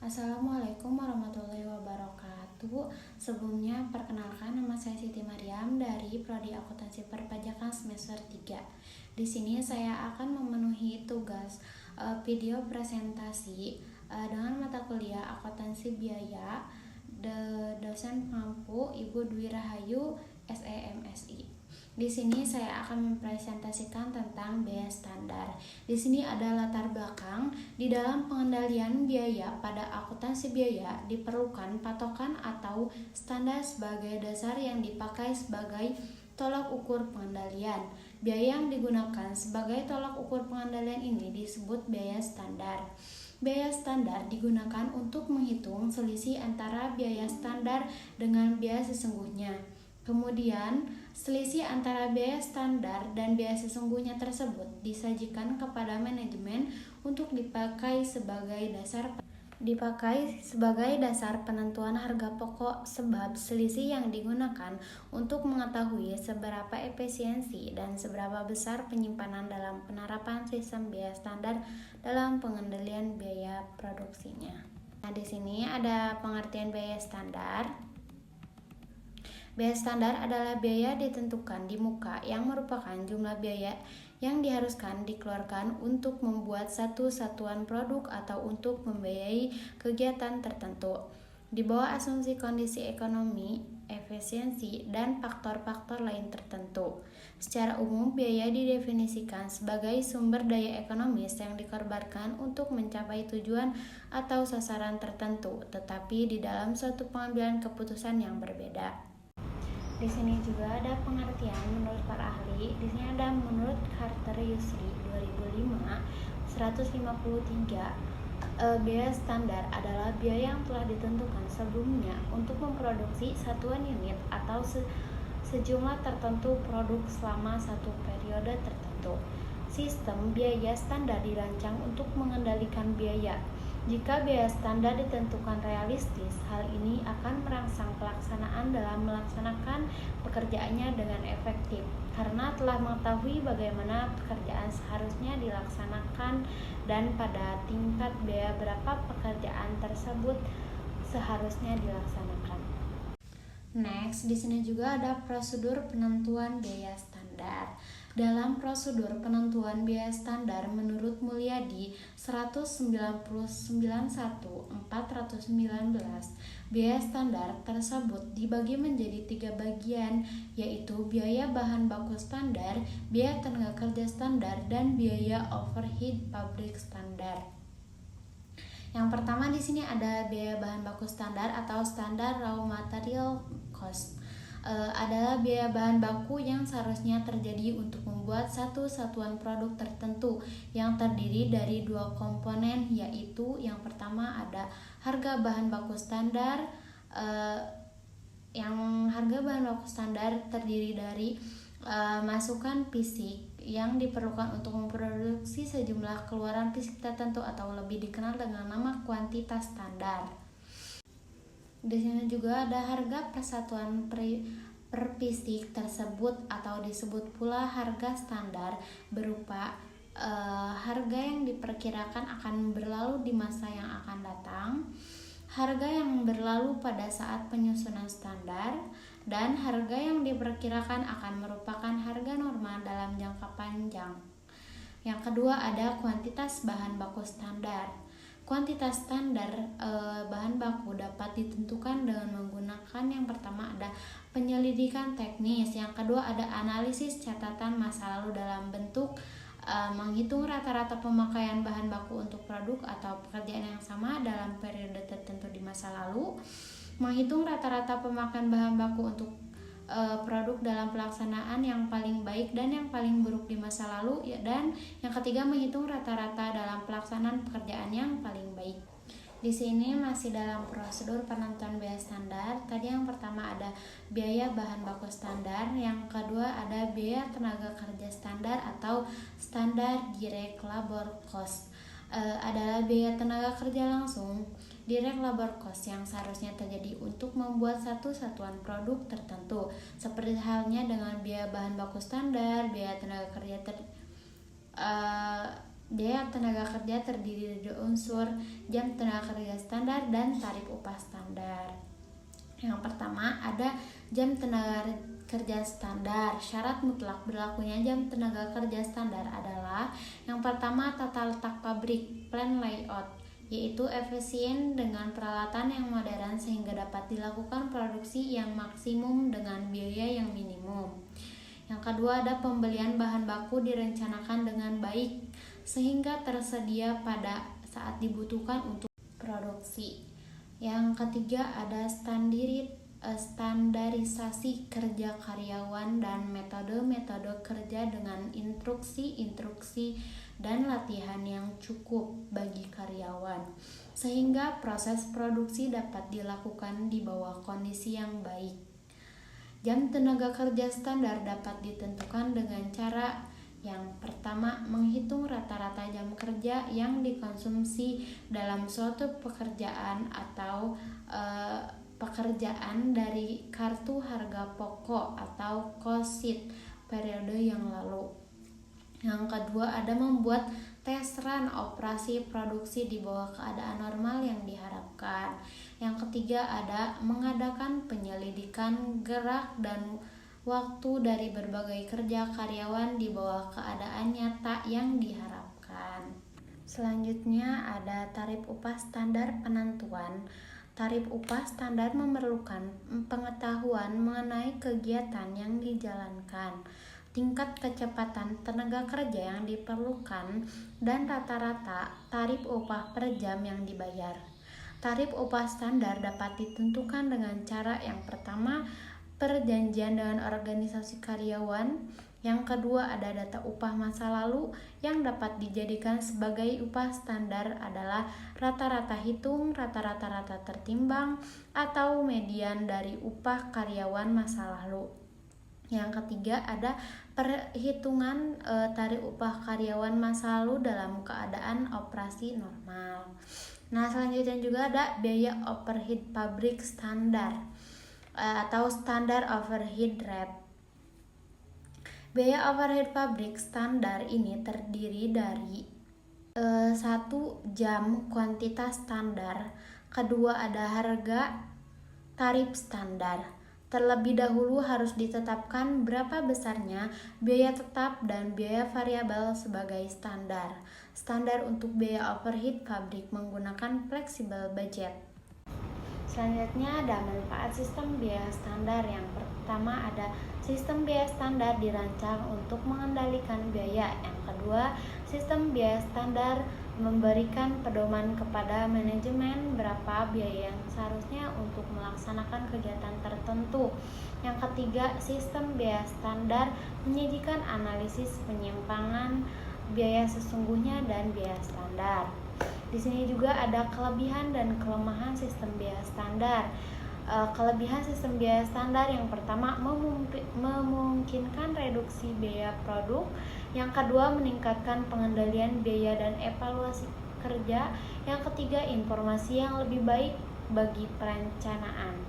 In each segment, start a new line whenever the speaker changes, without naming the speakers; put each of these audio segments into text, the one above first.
Assalamualaikum warahmatullahi wabarakatuh. Sebelumnya perkenalkan, nama saya Siti Mariam dari Prodi Akuntansi Perpajakan semester 3. Di sini saya akan memenuhi tugas video presentasi dengan mata kuliah Akuntansi Biaya, dosen pengampu Ibu Dwi Rahayu SEMSI. Di sini saya akan mempresentasikan tentang biaya standar. Di sini ada latar belakang. Di dalam pengendalian biaya pada akuntansi biaya diperlukan patokan atau standar sebagai dasar yang dipakai sebagai tolak ukur pengendalian. Biaya yang digunakan sebagai tolak ukur pengendalian ini disebut biaya standar. Biaya standar digunakan untuk menghitung selisih antara biaya standar dengan biaya sesungguhnya. Kemudian, selisih antara biaya standar dan biaya sesungguhnya tersebut disajikan kepada manajemen untuk dipakai sebagai dasar penentuan harga pokok, sebab selisih yang digunakan untuk mengetahui seberapa efisiensi dan seberapa besar penyimpanan dalam penerapan sistem biaya standar dalam pengendalian biaya produksinya. Nah, di sini ada pengertian biaya standar. Biaya standar adalah biaya ditentukan di muka yang merupakan jumlah biaya yang diharuskan dikeluarkan untuk membuat satu satuan produk atau untuk membiayai kegiatan tertentu. Di bawah asumsi kondisi ekonomi, efisiensi, dan faktor-faktor lain tertentu. Secara umum, biaya didefinisikan sebagai sumber daya ekonomis yang dikorbankan untuk mencapai tujuan atau sasaran tertentu, tetapi di dalam suatu pengambilan keputusan yang berbeda. Di sini juga ada pengertian menurut para ahli. Di sini ada menurut Carter Yusri 2005 153. Biaya standar adalah biaya yang telah ditentukan sebelumnya untuk memproduksi satuan unit atau sejumlah tertentu produk selama satu periode tertentu. Sistem biaya standar dirancang untuk mengendalikan biaya. Jika biaya standar ditentukan realistis, hal ini akan merangsang pelaksanaan dalam melaksanakan pekerjaannya dengan efektif, karena telah mengetahui bagaimana pekerjaan seharusnya dilaksanakan dan pada tingkat biaya berapa pekerjaan tersebut seharusnya dilaksanakan. Next, di sini juga ada prosedur penentuan biaya standar. Dalam prosedur penentuan biaya standar menurut Mulyadi 199.1.419, biaya standar tersebut dibagi menjadi 3 bagian, yaitu biaya bahan baku standar, biaya tenaga kerja standar, dan biaya overhead pabrik standar. Yang pertama di sini ada biaya bahan baku standar atau standar raw material cost. Adalah biaya bahan baku yang seharusnya terjadi untuk membuat satu satuan produk tertentu yang terdiri dari 2 komponen, yaitu yang pertama ada harga bahan baku standar. Yang harga bahan baku standar terdiri dari masukan fisik yang diperlukan untuk memproduksi sejumlah keluaran fisik tertentu atau lebih dikenal dengan nama kuantitas standar. Di sini juga ada harga persatuan per fisik tersebut atau disebut pula harga standar, berupa harga yang diperkirakan akan berlalu di masa yang akan datang, harga yang berlalu pada saat penyusunan standar, dan harga yang diperkirakan akan merupakan harga normal dalam jangka panjang. Yang kedua ada kuantitas bahan baku standar. Kuantitas standar bahan baku dapat ditentukan dengan menggunakan yang pertama ada penyelidikan teknis, yang kedua ada analisis catatan masa lalu dalam bentuk menghitung rata-rata pemakaian bahan baku untuk produk atau pekerjaan yang sama dalam periode tertentu di masa lalu, menghitung rata-rata pemakaian bahan baku untuk produk dalam pelaksanaan yang paling baik dan yang paling buruk di masa lalu, dan yang ketiga menghitung rata-rata dalam pelaksanaan pekerjaan yang paling baik. Di sini masih dalam prosedur penentuan biaya standar. Tadi yang pertama ada biaya bahan baku standar, yang kedua ada biaya tenaga kerja standar atau standar direct labor cost. Adalah biaya tenaga kerja langsung, direct labor cost, yang seharusnya terjadi untuk membuat satu satuan produk tertentu, seperti halnya dengan biaya bahan baku standar, biaya tenaga kerja Biaya tenaga kerja terdiri dari unsur jam tenaga kerja standar dan tarif upah standar. Yang pertama ada jam tenaga kerja standar. Syarat mutlak berlakunya jam tenaga kerja standar adalah yang pertama tata letak pabrik, plan layout, yaitu efisien dengan peralatan yang modern sehingga dapat dilakukan produksi yang maksimum dengan biaya yang minimum. Yang kedua ada pembelian bahan baku direncanakan dengan baik sehingga tersedia pada saat dibutuhkan untuk produksi. Yang ketiga ada standarisasi kerja karyawan dan metode-metode kerja dengan instruksi dan latihan yang cukup bagi karyawan sehingga proses produksi dapat dilakukan di bawah kondisi yang baik. Jam tenaga kerja standar dapat ditentukan dengan cara yang pertama, menghitung rata-rata jam kerja yang dikonsumsi dalam suatu pekerjaan atau pekerjaan dari kartu harga pokok atau cost sheet periode yang lalu. Yang kedua ada membuat tes run operasi produksi di bawah keadaan normal yang diharapkan. Yang ketiga ada mengadakan penyelidikan gerak dan waktu dari berbagai kerja karyawan di bawah keadaan nyata yang diharapkan. Selanjutnya ada tarif upah standar penentuan. Tarif upah standar memerlukan pengetahuan mengenai kegiatan yang dijalankan, tingkat kecepatan tenaga kerja yang diperlukan, dan rata-rata tarif upah per jam yang dibayar. Tarif upah standar dapat ditentukan dengan cara yang pertama, perjanjian dengan organisasi karyawan. Yang kedua ada data upah masa lalu yang dapat dijadikan sebagai upah standar adalah rata-rata hitung, rata-rata tertimbang, atau median dari upah karyawan masa lalu. Yang ketiga ada perhitungan tarif upah karyawan masa lalu dalam keadaan operasi normal. Nah, selanjutnya juga ada biaya overhead pabrik standar atau standar overhead rate. Biaya overhead pabrik standar ini terdiri dari 1 jam kuantitas standar, kedua ada harga tarif standar. Terlebih dahulu harus ditetapkan berapa besarnya biaya tetap dan biaya variabel sebagai standar. Standar untuk biaya overhead pabrik menggunakan flexible budget. Selanjutnya ada manfaat sistem biaya standar. Yang pertama ada sistem biaya standar dirancang untuk mengendalikan biaya. Yang kedua, sistem biaya standar memberikan pedoman kepada manajemen berapa biaya yang seharusnya untuk melaksanakan kegiatan tertentu. Yang ketiga, sistem biaya standar menyajikan analisis penyimpangan biaya sesungguhnya dan biaya standar. Di sini juga ada kelebihan dan kelemahan sistem biaya standar. Kelebihan sistem biaya standar yang pertama memungkinkan reduksi biaya produk. Yang kedua meningkatkan pengendalian biaya dan evaluasi kerja. Yang ketiga informasi yang lebih baik bagi perencanaan.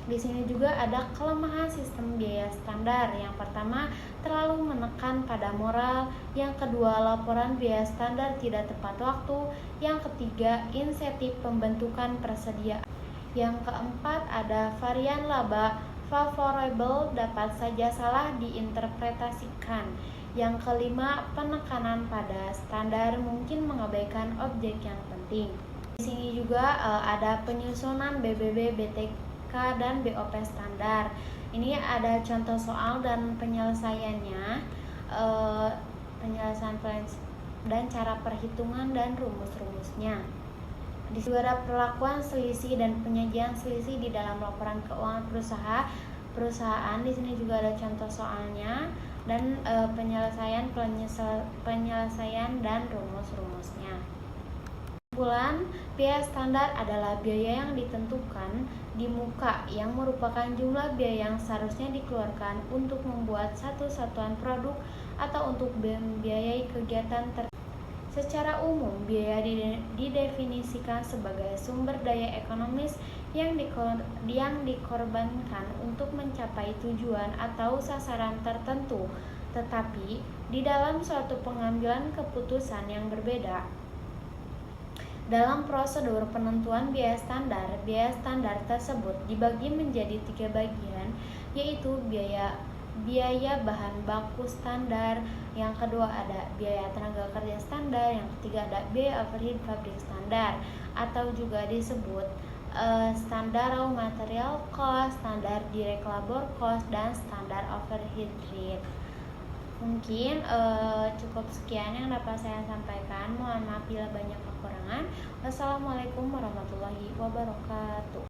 Di sini juga ada kelemahan sistem biaya standar. Yang pertama, terlalu menekan pada moral. Yang kedua, laporan biaya standar tidak tepat waktu. Yang ketiga, insentif pembentukan persediaan. Yang keempat, ada varian laba favorable dapat saja salah diinterpretasikan. Yang kelima, penekanan pada standar mungkin mengabaikan objek yang penting. Di sini juga ada penyusunan BBB, BTK, dan BOP standar. Ini ada contoh soal dan penyelesaiannya, penyelesaian dan cara perhitungan dan rumus-rumusnya. Di sini ada perlakuan selisih dan penyajian selisih di dalam laporan keuangan perusahaan. Di sini juga ada contoh soalnya dan penyelesaian dan rumus-rumusnya. Kesimpulan, biaya standar adalah biaya yang ditentukan di muka yang merupakan jumlah biaya yang seharusnya dikeluarkan untuk membuat satu satuan produk atau untuk membiayai kegiatan tertentu. Secara umum, biaya didefinisikan sebagai sumber daya ekonomis yang dikorbankan untuk mencapai tujuan atau sasaran tertentu Tetapi di dalam suatu pengambilan keputusan yang berbeda, dalam prosedur penentuan biaya standar tersebut dibagi menjadi 3 bagian, yaitu biaya bahan baku standar, yang kedua ada biaya tenaga kerja standar, yang ketiga ada biaya overhead pabrik standar atau juga disebut standar raw material cost, standar direct labor cost, dan standar overhead rate. Mungkin cukup sekian yang dapat saya sampaikan. Mohon maaf bila banyak kekurangan. Wassalamualaikum warahmatullahi wabarakatuh.